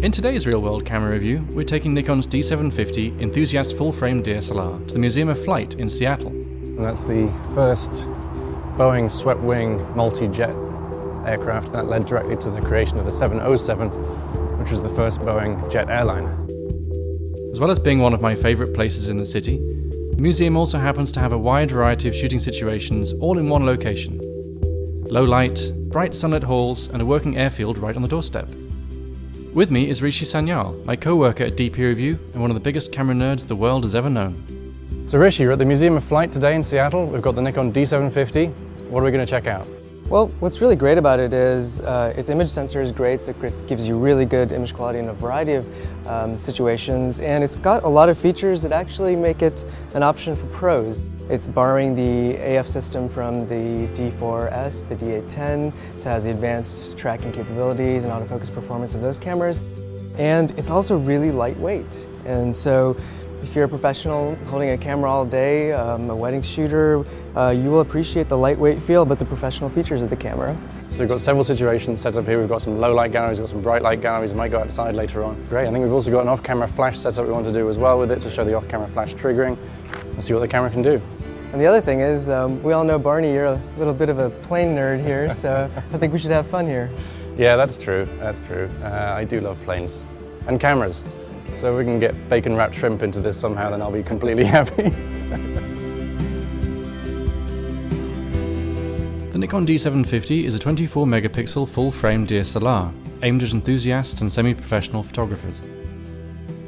In today's real-world camera review, we're taking Nikon's D750 Enthusiast full-frame DSLR to the Museum of Flight in Seattle. And that's the first Boeing swept-wing multi-jet aircraft that led directly to the creation of the 707, which was the first Boeing jet airliner. As well as being one of my favourite places in the city, the museum also happens to have a wide variety of shooting situations all in one location. Low light, bright sunlit halls, and a working airfield right on the doorstep. With me is Rishi Sanyal, my co-worker at DP Review and one of the biggest camera nerds the world has ever known. So Rishi, you're at the Museum of Flight today in Seattle. We've got the Nikon D750. What are we going to check out? Well, what's really great about it is its image sensor is great, so it gives you really good image quality in a variety of situations, and it's got a lot of features that actually make it an option for pros. It's borrowing the AF system from the D4S, the D810, so it has the advanced tracking capabilities and autofocus performance of those cameras. And it's also really lightweight. And so if you're a professional holding a camera all day, a wedding shooter, you will appreciate the lightweight feel, but the professional features of the camera. So we've got several situations set up here. We've got some low light galleries, we've got some bright light galleries. We might go outside later on. Great, I think we've also got an off-camera flash setup we want to do as well with it to show the off-camera flash triggering and see what the camera can do. And the other thing is, we all know, Barney, you're a little bit of a plane nerd here, so I think we should have fun here. Yeah, that's true, that's true. I do love planes and cameras. So if we can get bacon-wrapped shrimp into this somehow, then I'll be completely happy. The Nikon D750 is a 24 megapixel full-frame DSLR aimed at enthusiasts and semi-professional photographers.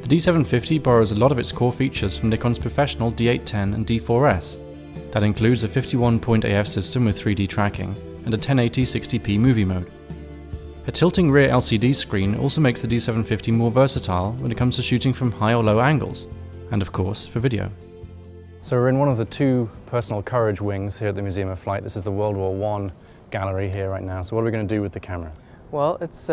The D750 borrows a lot of its core features from Nikon's professional D810 and D4S. That includes a 51-point AF system with 3D tracking and a 1080 60p movie mode. A tilting rear LCD screen also makes the D750 more versatile when it comes to shooting from high or low angles, and of course for video. So we're in one of the two personal courage wings here at the Museum of Flight. This is the World War I gallery here right now. So what are we going to do with the camera? Well, it's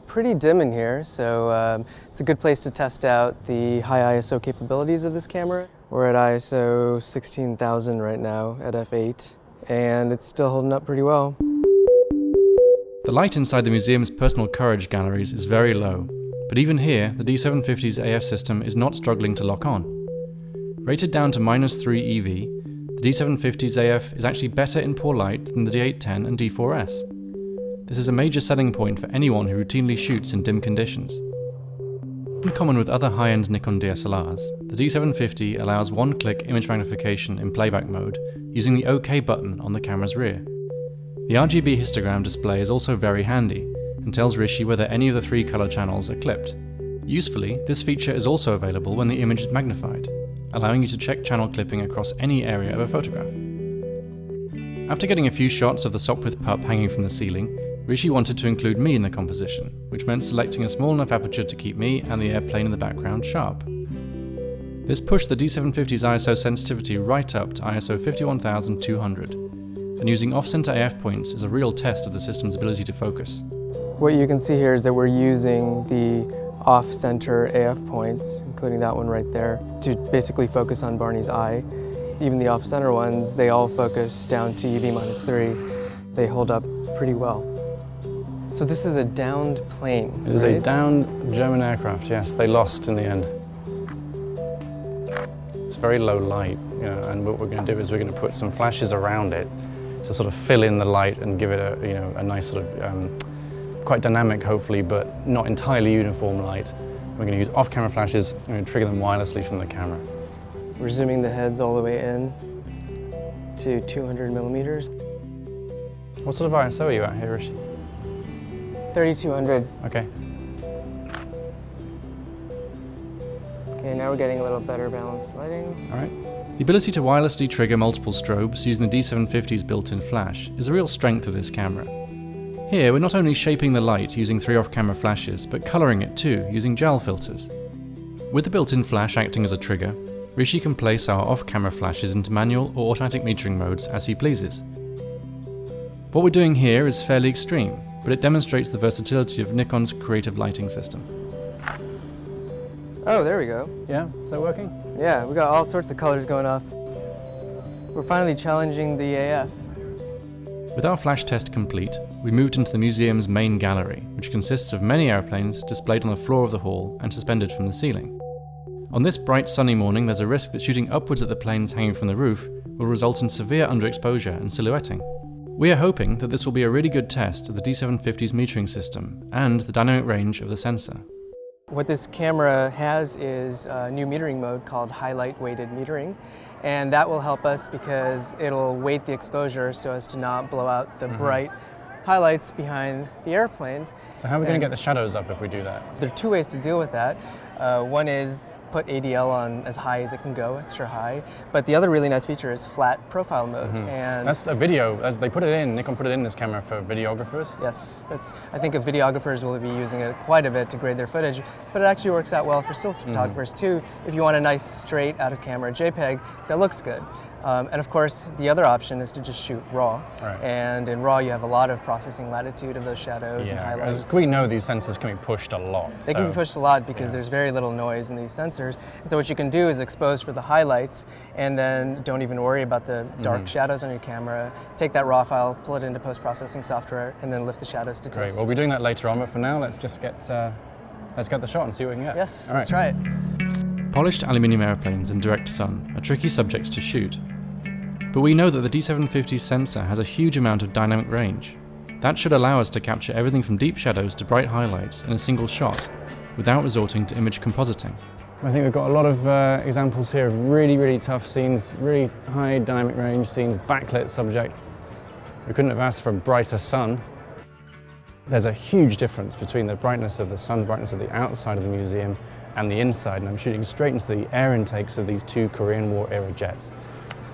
pretty dim in here, so it's a good place to test out the high ISO capabilities of this camera. We're at ISO 16,000 right now at f8, and it's still holding up pretty well. The light inside the museum's personal courage galleries is very low, but even here, the D750's AF system is not struggling to lock on. Rated down to -3 EV, the D750's AF is actually better in poor light than the D810 and D4S. This is a major selling point for anyone who routinely shoots in dim conditions. In common with other high-end Nikon DSLRs, the D750 allows one-click image magnification in playback mode using the OK button on the camera's rear. The RGB histogram display is also very handy and tells Rishi whether any of the 3 color channels are clipped. Usefully, this feature is also available when the image is magnified, allowing you to check channel clipping across any area of a photograph. After getting a few shots of the Sopwith pup hanging from the ceiling, Rishi wanted to include me in the composition, which meant selecting a small enough aperture to keep me and the airplane in the background sharp. This pushed the D750's ISO sensitivity right up to ISO 51200, and using off-center AF points is a real test of the system's ability to focus. What you can see here is that we're using the off-center AF points, including that one right there, to basically focus on Barney's eye. Even the off-center ones, they all focus down to UV -3. They hold up pretty well. So this is a downed plane, It is a downed German aircraft, yes. They lost in the end. It's very low light, and what we're going to do is we're going to put some flashes around it to sort of fill in the light and give it a nice sort of, quite dynamic hopefully, but not entirely uniform light. We're going to use off-camera flashes and we're going to trigger them wirelessly from the camera. We're zooming the heads all the way in to 200 millimeters. What sort of ISO are you at here, Rishi? 3200. Okay. Okay, now we're getting a little better balanced lighting. All right. The ability to wirelessly trigger multiple strobes using the D750's built-in flash is a real strength of this camera. Here, we're not only shaping the light using 3 off-camera flashes, but colouring it too, using gel filters. With the built-in flash acting as a trigger, Rishi can place our off-camera flashes into manual or automatic metering modes as he pleases. What we're doing here is fairly extreme, but it demonstrates the versatility of Nikon's creative lighting system. Oh, there we go. Yeah, is that working? Yeah, we got all sorts of colors going off. We're finally challenging the AF. With our flash test complete, we moved into the museum's main gallery, which consists of many airplanes displayed on the floor of the hall and suspended from the ceiling. On this bright sunny morning, there's a risk that shooting upwards at the planes hanging from the roof will result in severe underexposure and silhouetting. We are hoping that this will be a really good test of the D750's metering system and the dynamic range of the sensor. What this camera has is a new metering mode called highlight weighted metering, and that will help us because it'll weight the exposure so as to not blow out the bright highlights behind the airplanes. So how are we going to get the shadows up if we do that? So there are two ways to deal with that. One is put ADL on as high as it can go, extra high. But the other really nice feature is flat profile mode. And that's a video. They put it in. Nikon put it in this camera for videographers. yes, I think videographers will be using it quite a bit to grade their footage. But it actually works out well for still photographers too. If you want a nice straight out of camera JPEG that looks good. And of course, the other option is to just shoot RAW. Right. And in RAW, you have a lot of processing latitude of those shadows and highlights. As we know, these sensors can be pushed a lot. They can be pushed a lot because there's very little noise in these sensors. And so what you can do is expose for the highlights and then don't even worry about the dark shadows on your camera. Take that RAW file, pull it into post-processing software, and then lift the shadows to Great. test. We'll be doing that later on, but for now, let's just get the shot and see what we can get. Yes, All let's right. try it. Polished aluminium airplanes in direct sun are tricky subjects to shoot. But we know that the D750 sensor has a huge amount of dynamic range. That should allow us to capture everything from deep shadows to bright highlights in a single shot, without resorting to image compositing. I think we've got a lot of examples here of really, really tough scenes, really high dynamic range scenes, backlit subjects. We couldn't have asked for a brighter sun. There's a huge difference between the brightness of the sun, brightness of the outside of the museum, and the inside, and I'm shooting straight into the air intakes of these two Korean War era jets.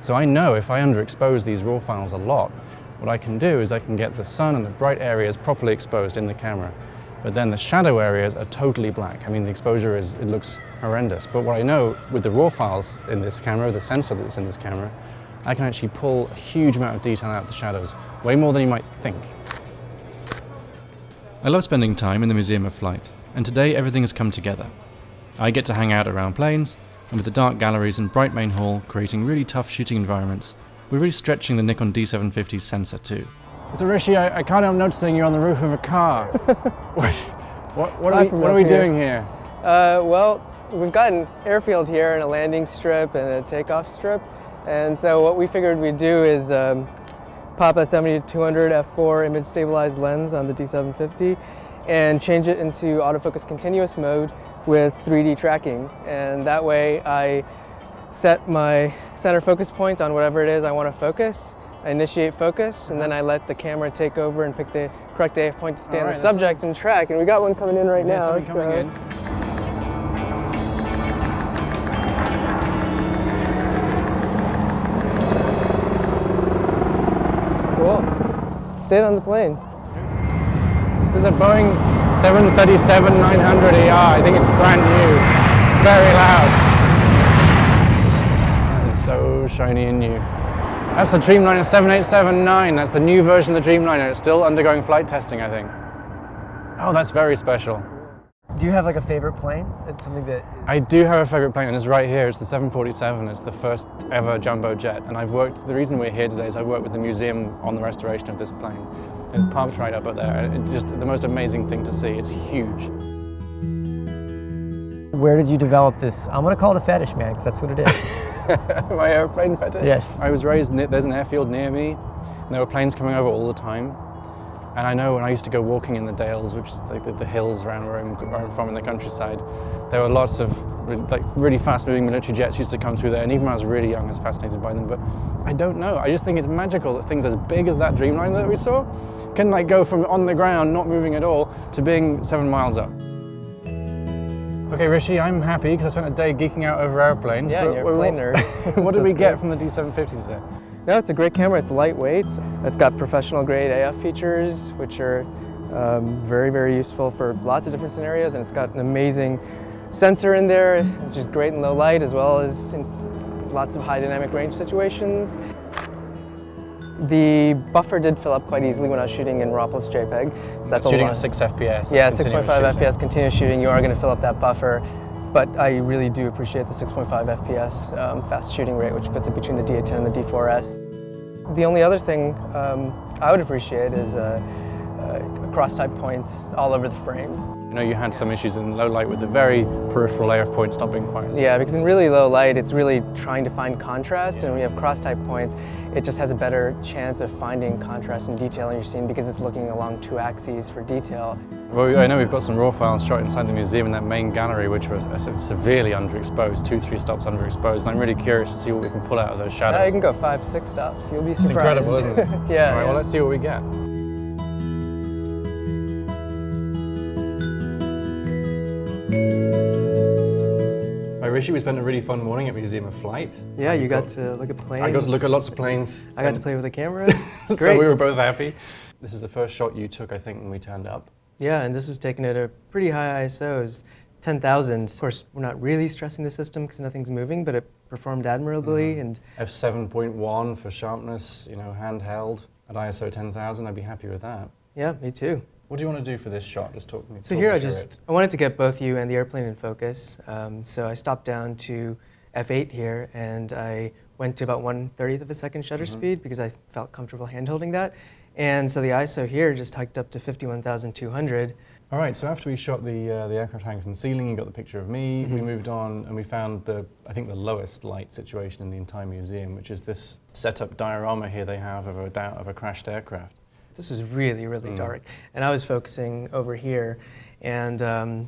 So I know if I underexpose these raw files a lot, what I can do is I can get the sun and the bright areas properly exposed in the camera. But then the shadow areas are totally black. I mean, the exposure it looks horrendous. But what I know with the raw files in this camera, the sensor that's in this camera, I can actually pull a huge amount of detail out of the shadows, way more than you might think. I love spending time in the Museum of Flight, and today everything has come together. I get to hang out around planes, and with the dark galleries and bright main hall creating really tough shooting environments, we're really stretching the Nikon D750 sensor too. So Rishi, I can't help noticing you're on the roof of a car. what are we doing here? Well, we've got an airfield here and a landing strip and a takeoff strip. And so what we figured we'd do is pop a 70-200 f4 image stabilized lens on the D750 and change it into autofocus continuous mode with 3D tracking. And that way I set my center focus point on whatever it is I want to focus. I initiate focus, and then I let the camera take over and pick the correct AF point to stay on the subject and track. And we got one coming in right now. Coming in. Cool. Stayed on the plane. This is a Boeing 737-900ER. I think it's brand new. It's very loud. That is so shiny and new. That's the Dreamliner 7879. That's the new version of the Dreamliner. It's still undergoing flight testing, I think. Oh, that's very special. Do you have like a favorite plane? It's something that I do have a favorite plane, and it's right here. It's the 747. It's the first ever jumbo jet. And the reason we're here today is I've worked with the museum on the restoration of this plane. It's parked right up there. It's just the most amazing thing to see. It's huge. Where did you develop this? I'm going to call it a fetish, man, because that's what it is. My airplane fetish? Yes. I was raised, there's an airfield near me, and there were planes coming over all the time. And I know when I used to go walking in the Dales, which is like the hills around where I'm from in the countryside, there were lots of really fast-moving military jets used to come through there. And even when I was really young, I was fascinated by them. But I don't know. I just think it's magical that things as big as that Dreamliner that we saw can like go from on the ground, not moving at all, to being 7 miles up. Okay, Rishi, I'm happy because I spent a day geeking out over airplanes. Yeah, you're a plane nerd. What did we get from the D750 today? No, it's a great camera. It's lightweight. It's got professional grade AF features, which are very, very useful for lots of different scenarios. And it's got an amazing sensor in there. It's just great in low light as well as in lots of high dynamic range situations. The buffer did fill up quite easily when I was shooting in RAW plus JPEG. So that's shooting at 6 FPS. Yeah, 6.5 FPS continuous shooting. You are going to fill up that buffer. But I really do appreciate the 6.5 FPS fast shooting rate, which puts it between the D810 and the D4S. The only other thing I would appreciate is cross-type points all over the frame. You know, you had some issues in low light with the very peripheral AF points not being quite as Yeah, because in really low light, it's really trying to find contrast, and when you have cross-type points, it just has a better chance of finding contrast and detail in your scene because it's looking along two axes for detail. Well, I know we've got some raw files shot inside the museum in that main gallery, which was severely underexposed, 2-3 stops underexposed, and I'm really curious to see what we can pull out of those shadows. Yeah, you can go 5-6 stops. You'll be surprised. It's incredible, isn't it? Yeah. All right, well, let's see what we get. Right, Rishi, we spent a really fun morning at Museum of Flight. Yeah, you got to look at planes. I got to look at lots of planes. I got to play with the camera. It's So great. we were both happy. This is the first shot you took, I think, when we turned up. Yeah, and this was taken at a pretty high ISOs, 10,000. Of course, we're not really stressing the system because nothing's moving, but it performed admirably. And f7.1 for sharpness, you know, handheld at ISO 10,000. I'd be happy with that. yeah, me too. What do you want to do for this shot? Just talk me So here I wanted to get both you and the airplane in focus. So I stopped down to f8 here, and I went to about 1/30th of a second shutter speed because I felt comfortable hand-holding that. And so the ISO here just hiked up to 51,200. All right, so after we shot the aircraft hanging from the ceiling, you got the picture of me, we moved on and we found I think the lowest light situation in the entire museum, which is this setup diorama here they have of a crashed aircraft. This was really, really dark. And I was focusing over here, and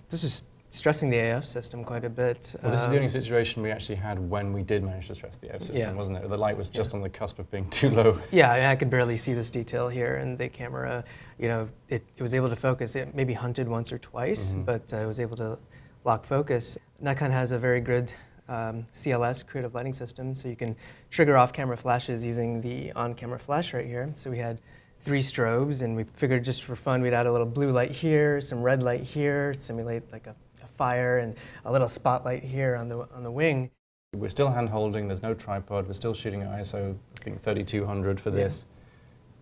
this was stressing the AF system quite a bit. Well, this is the only situation we actually had when we did manage to stress the AF system, wasn't it? The light was just on the cusp of being too low. Yeah, I could barely see this detail here, and the camera, you know, it was able to focus. It maybe hunted once or twice, but it was able to lock focus. Nikon has a very good CLS, creative lighting system, so you can trigger off-camera flashes using the on-camera flash right here. So we had 3 strobes, and we figured just for fun we'd add a little blue light here, some red light here, simulate like a fire, and a little spotlight here on the wing. We're still hand-holding, there's no tripod, we're still shooting at ISO, I think 3200 for this.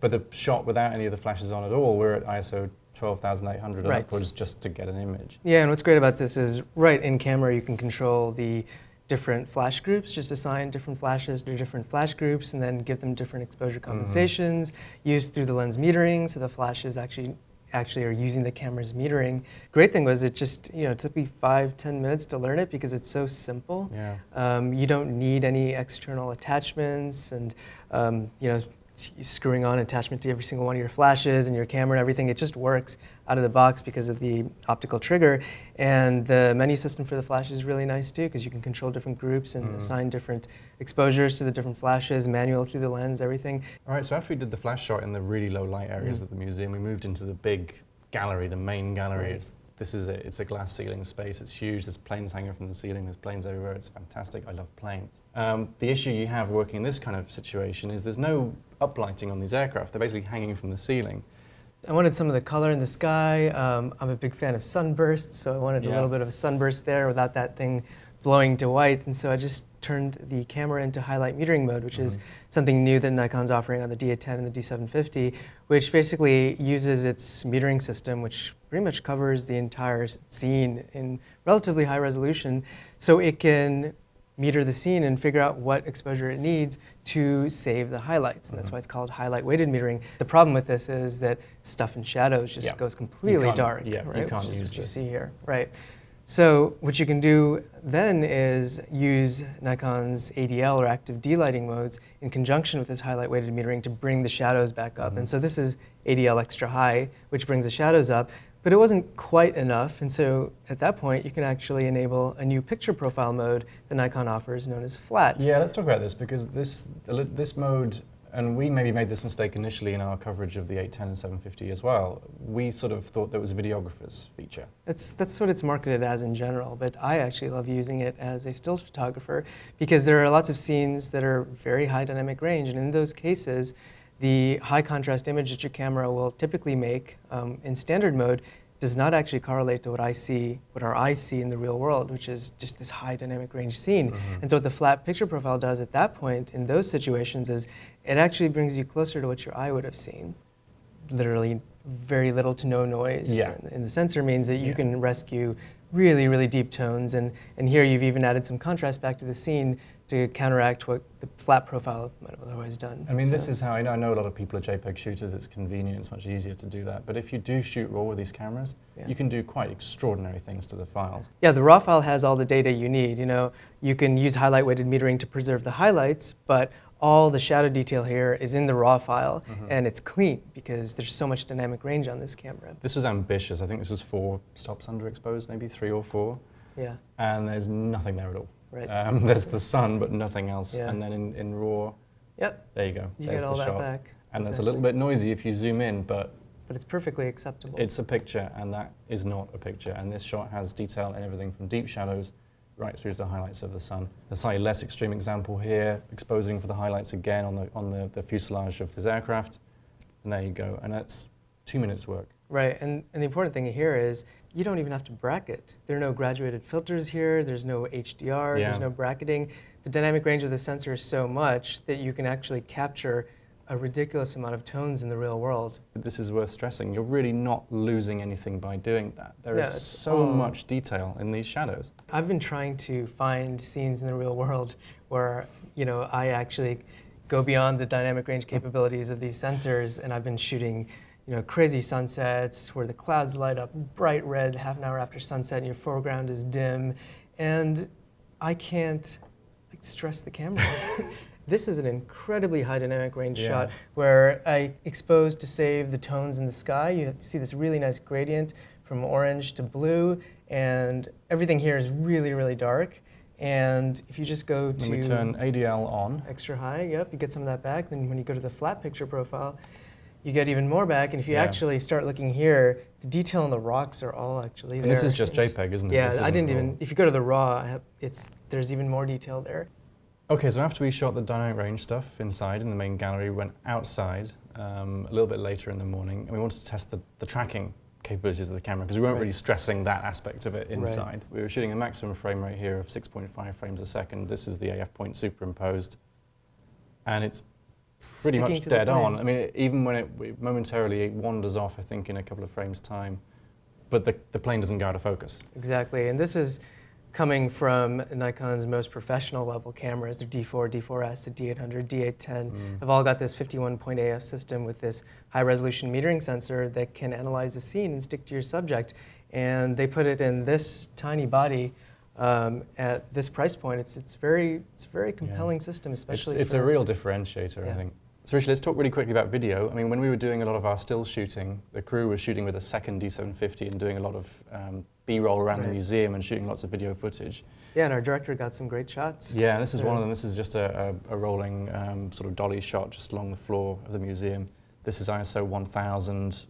But the shot without any of the flashes on at all, we're at ISO 12,800 and upwards just to get an image. Yeah, and what's great about this is right in camera you can control the different flash groups, just assign different flashes to different flash groups and then give them different exposure compensations, used through the lens metering, so the flashes actually are using the camera's metering. Great thing was it just, you know, it took me 5-10 minutes to learn it because it's so simple. Yeah. You don't need any external attachments and, you know, screwing on attachment to every single one of your flashes and your camera and everything. It just works out of the box because of the optical trigger. And the menu system for the flash is really nice too because you can control different groups and assign different exposures to the different flashes, manual through the lens, everything. All right, so after we did the flash shot in the really low light areas of the museum, we moved into the big gallery, the main gallery. This is it. It's a glass ceiling space. It's huge. There's planes hanging from the ceiling. There's planes everywhere. It's fantastic. I love planes. The issue you have working in this kind of situation is there's no uplighting on these aircraft. They're basically hanging from the ceiling. I wanted some of the color in the sky. I'm a big fan of sunbursts, so I wanted a little bit of a sunburst there without that thing blowing to white. And so I just turned the camera into highlight metering mode, which is something new that Nikon's offering on the D810 and the D750, which basically uses its metering system, which pretty much covers the entire scene in relatively high resolution, so it can meter the scene and figure out what exposure it needs to save the highlights. And that's why it's called highlight weighted metering. The problem with this is that stuff in shadows just goes completely dark. Yeah, right? you can't Which is use what you this. see here. Right. So what you can do then is use Nikon's ADL or active D-lighting modes in conjunction with this highlight weighted metering to bring the shadows back up. And so this is ADL extra high, which brings the shadows up. But it wasn't quite enough, and so at that point you can actually enable a new picture profile mode that Nikon offers known as flat. Yeah, let's talk about this because this mode, and we maybe made this mistake initially in our coverage of the 810 and 750 as well. We sort of thought that was a videographer's feature. That's what it's marketed as in general, but I actually love using it as a stills photographer because there are lots of scenes that are very high dynamic range, and in those cases the high contrast image that your camera will typically make in standard mode does not actually correlate to what our eyes see in the real world, which is just this high dynamic range scene. And so what the flat picture profile does at that point in those situations is it actually brings you closer to what your eye would have seen. Literally very little to no noise. Yeah. And the sensor means that you can rescue really, really deep tones. And here you've even added some contrast back to the scene to counteract what the flat profile might have otherwise done. I mean, this is how I know a lot of people are JPEG shooters. It's convenient, it's much easier to do that. But if you do shoot RAW with these cameras, you can do quite extraordinary things to the files. Yeah, the RAW file has all the data you need. You know, you can use highlight weighted metering to preserve the highlights, but all the shadow detail here is in the RAW file, and it's clean because there's so much dynamic range on this camera. This was ambitious. I think this was 4 stops underexposed, maybe 3 or 4. Yeah. And there's nothing there at all. Right. There's the sun, but nothing else. Yeah. And then in RAW, there you go. You There's get all the that shot. back. And that's a little bit noisy if you zoom in, but it's perfectly acceptable. it's a picture, and that is not a picture. And this shot has detail in everything from deep shadows right through to the highlights of the sun. A slightly less extreme example here, exposing for the highlights again on the fuselage of this aircraft. And there you go. And that's 2 minutes work. Right, and the important thing here is you don't even have to bracket. There are no graduated filters here, there's no HDR, there's no bracketing. The dynamic range of the sensor is so much that you can actually capture a ridiculous amount of tones in the real world. This is worth stressing. You're really not losing anything by doing that. There is so much detail in these shadows. I've been trying to find scenes in the real world where, you know, I actually go beyond the dynamic range capabilities of these sensors, and I've been shooting, you know, crazy sunsets where the clouds light up bright red half an hour after sunset and your foreground is dim, and I can't stress the camera. This is an incredibly high dynamic range shot where I exposed to save the tones in the sky. You see this really nice gradient from orange to blue, and everything here is really, really dark. And if you just go to... When we turn ADL on. Extra high, you get some of that back. Then when you go to the flat picture profile, you get even more back. And if you actually start looking here, the detail on the rocks are all actually there. And this is just JPEG, isn't it? Yeah, I didn't even... If you go to the RAW, there's even more detail there. Okay, so after we shot the dynamic range stuff inside in the main gallery, we went outside a little bit later in the morning, and we wanted to test the tracking capabilities of the camera, because we weren't really stressing that aspect of it inside. We were shooting a maximum frame rate here of 6.5 frames a second. This is the AF point superimposed, and it's pretty much dead on. I mean, even when it momentarily wanders off, I think, in a couple of frames' time, but the plane doesn't go out of focus. Exactly, and this is coming from Nikon's most professional level cameras. The D4, D4S, the D800, D810 have all got this 51-point AF system with this high-resolution metering sensor that can analyze the scene and stick to your subject. And they put it in this tiny body at this price point. It's a very compelling system, especially it's a real differentiator, I think. So Rishi, let's talk really quickly about video. I mean, when we were doing a lot of our still shooting, the crew was shooting with a second D750 and doing a lot of B-roll around the museum and shooting lots of video footage. Yeah, and our director got some great shots. Yeah, this is one of them. This is just a rolling sort of dolly shot just along the floor of the museum. This is ISO 1000,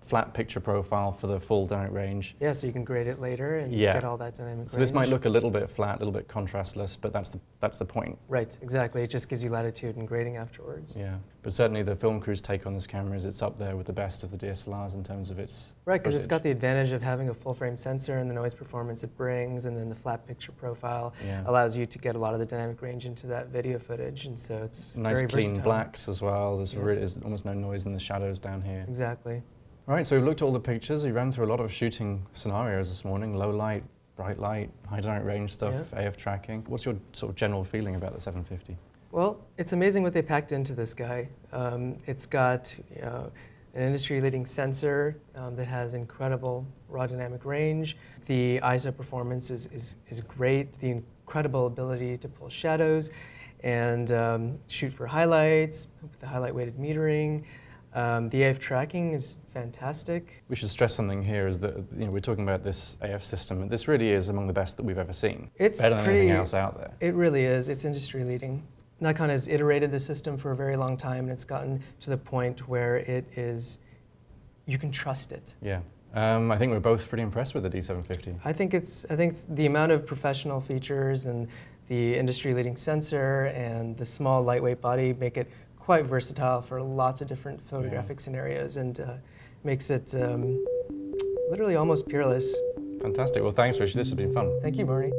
flat picture profile for the full dynamic range. Yeah, so you can grade it later and get all that dynamic range. So this might look a little bit flat, a little bit contrastless, but that's the point. Right, exactly. It just gives you latitude and grading afterwards. Yeah, but certainly the film crew's take on this camera is it's up there with the best of the DSLRs in terms of its right, because it's got the advantage of having a full frame sensor and the noise performance it brings, and then the flat picture profile allows you to get a lot of the dynamic range into that video footage, and so it's nice very clean versatile. blacks as well. There's almost no noise in the shadows down here. Exactly. All right, so we've looked at all the pictures. We ran through a lot of shooting scenarios this morning: low light, bright light, high dynamic range stuff, AF tracking. What's your sort of general feeling about the 750? Well, it's amazing what they packed into this guy. It's got an industry-leading sensor that has incredible raw dynamic range. The ISO performance is great. The incredible ability to pull shadows and shoot for highlights with the highlight-weighted metering. The AF tracking is fantastic. We should stress something here is that we're talking about this AF system. This really is among the best that we've ever seen. It's better than anything else out there. It really is. It's industry-leading. Nikon has iterated the system for a very long time, and it's gotten to the point where you can trust it. Yeah. I think we're both pretty impressed with the D750. I think it's the amount of professional features and the industry-leading sensor and the small lightweight body make it quite versatile for lots of different photographic scenarios, and makes it literally almost peerless. Fantastic. Well, thanks, Richard. This has been fun. Thank you, Barney.